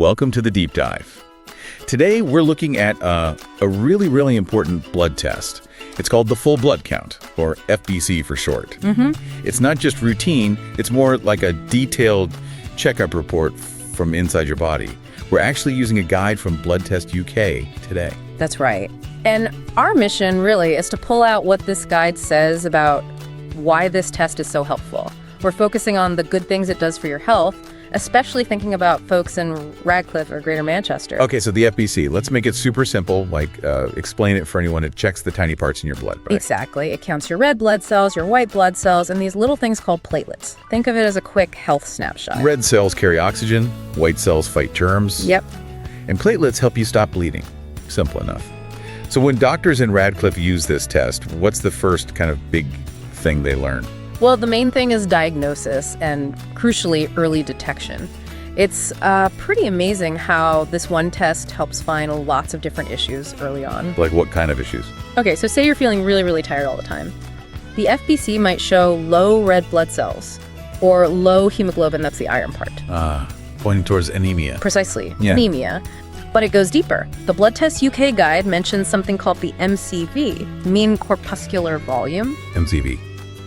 welcome to the deep dive. Today we're looking at a really important blood test. It's called the full blood count, or FBC for short. It's not just routine, it's more like a detailed checkup report from inside your body. We're actually using a guide from Blood Test UK today. That's right. And our mission really is to pull out what this guide says about why this test is so helpful. We're focusing on the good things it does for your health, especially thinking about folks in Radcliffe or Greater Manchester. Okay, so the FBC, let's make it super simple, like explain it for anyone. It checks the tiny parts in your blood, right? Exactly. It counts your red blood cells, your white blood cells, and these little things called platelets. Think of it as a quick health snapshot. Red cells carry oxygen, white cells fight germs. Yep. And platelets help you stop bleeding. Simple enough. So when doctors in Radcliffe use this test, what's the first kind of big thing they learn? Well, the main thing is diagnosis and, crucially, early detection. It's pretty amazing how this one test helps find lots of different issues early on. Like what kind of issues? Okay, so say you're feeling really tired all the time. The FBC might show low red blood cells or low hemoglobin, that's the iron part. Pointing towards anemia. Precisely, Yeah. anemia. But it goes deeper. The Blood Test UK guide mentions something called the MCV, mean corpuscular volume. MCV.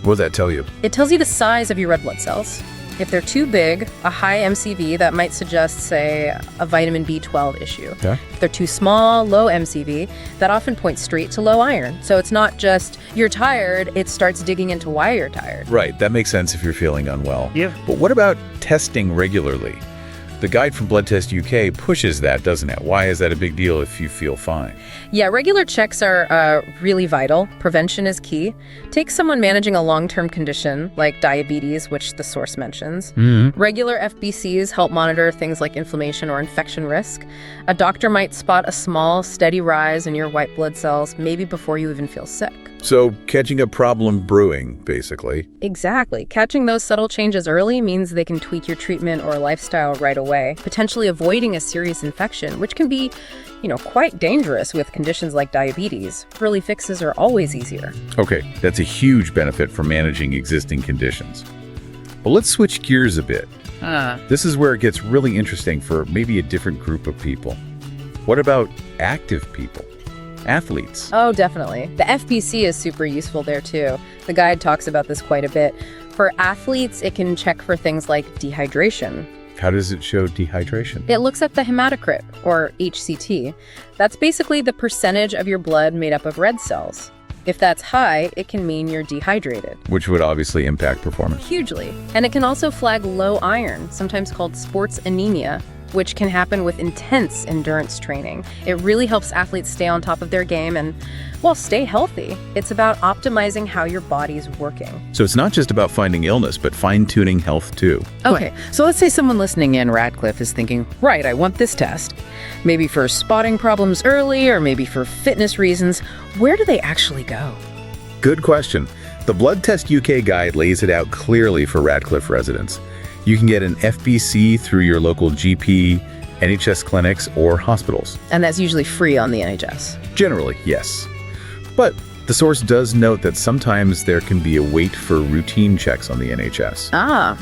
What does that tell you? It tells you the size of your red blood cells. If they're too big, a high MCV, that might suggest, say, a vitamin B12 issue. Okay. If they're too small, low MCV, that often points straight to low iron. So it's not just you're tired, it starts digging into why you're tired. Right, that makes sense if you're feeling unwell. Yeah. But what about testing regularly? The guide from Blood Test UK pushes that, doesn't it? Why is that a big deal if you feel fine? Yeah, regular checks are really vital. Prevention is key. Take someone managing a long-term condition like diabetes, which the source mentions. Regular FBCs help monitor things like inflammation or infection risk. A doctor might spot a small, steady rise in your white blood cells, maybe before you even feel sick. So catching a problem brewing, basically. Exactly. Catching those subtle changes early means they can tweak your treatment or lifestyle right away, potentially avoiding a serious infection, which can be, quite dangerous with conditions like diabetes. Early fixes are always easier. Okay, that's a huge benefit for managing existing conditions. But let's switch gears a bit. This is where it gets really interesting for maybe a different group of people. What about active people? Athletes. Oh, definitely. The FBC is super useful there too. The guide talks about this quite a bit. For athletes, it can check for things like dehydration. How does it show dehydration? It looks at the Haematocrit, or HCT. That's basically the percentage of your blood made up of red cells. If that's high, it can mean you're dehydrated. Which would obviously impact performance. Hugely. And it can also flag low iron, sometimes called sports anemia, which can happen with intense endurance training. It really helps athletes stay on top of their game and, stay healthy. It's about optimizing how your body's working. So it's not just about finding illness, but fine-tuning health too. Okay, so let's say someone listening in Radcliffe is thinking, right, I want this test. Maybe for spotting problems early or maybe for fitness reasons. Where do they actually go? Good question. The Blood Test UK guide lays it out clearly for Radcliffe residents. You can get an FBC through your local GP, NHS clinics, or hospitals. And that's usually free on the NHS. Generally, yes. But the source does note that sometimes there can be a wait for routine checks on the NHS.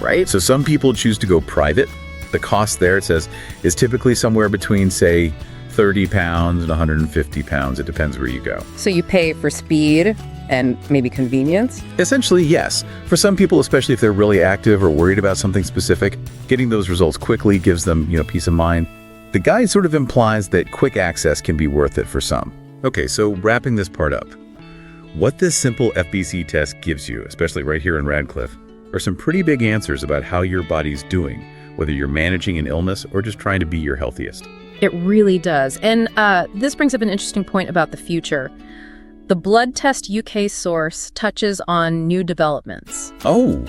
Right. So some people choose to go private. The cost there, it says, is typically somewhere between, say, £30 and £150. It depends where you go. So you pay for speed and maybe convenience? Essentially, yes. For some people, especially if they're really active or worried about something specific, getting those results quickly gives them, peace of mind. The guide sort of implies that quick access can be worth it for some. Okay, so wrapping this part up, what this simple FBC test gives you, especially right here in Radcliffe, are some pretty big answers about how your body's doing, whether you're managing an illness or just trying to be your healthiest. It really does. And this brings up an interesting point about the future. The Blood Test UK source touches on new developments. Oh,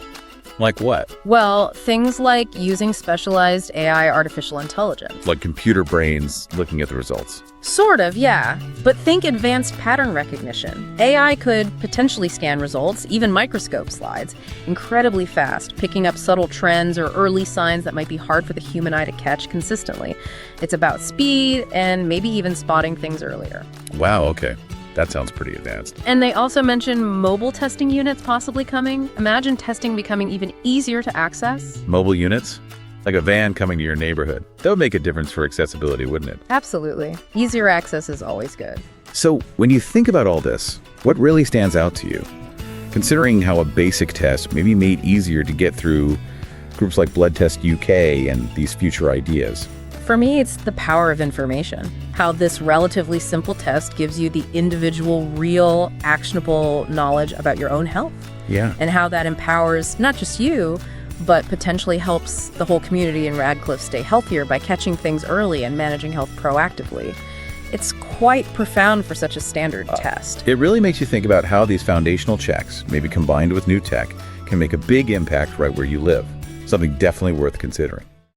like what? Well, things like using specialized AI artificial intelligence. Like computer brains looking at the results. Sort of, yeah. But think advanced pattern recognition. AI could potentially scan results, even microscope slides, incredibly fast, picking up subtle trends or early signs that might be hard for the human eye to catch consistently. It's about speed and maybe even spotting things earlier. Wow, okay. That sounds pretty advanced. And they also mention mobile testing units possibly coming. Imagine testing becoming even easier to access. Mobile units? Like a van coming to your neighborhood. That would make a difference for accessibility, wouldn't it? Absolutely. Easier access is always good. So when you think about all this, what really stands out to you? Considering how a basic test may be made easier to get through groups like Blood Test UK and these future ideas. For me, it's the power of information. How this relatively simple test gives you the individual, real, actionable knowledge about your own health. Yeah. And how that empowers not just you, but potentially helps the whole community in Radcliffe stay healthier by catching things early and managing health proactively. It's quite profound for such a standard test. It really makes you think about how these foundational checks, maybe combined with new tech, can make a big impact right where you live. Something definitely worth considering.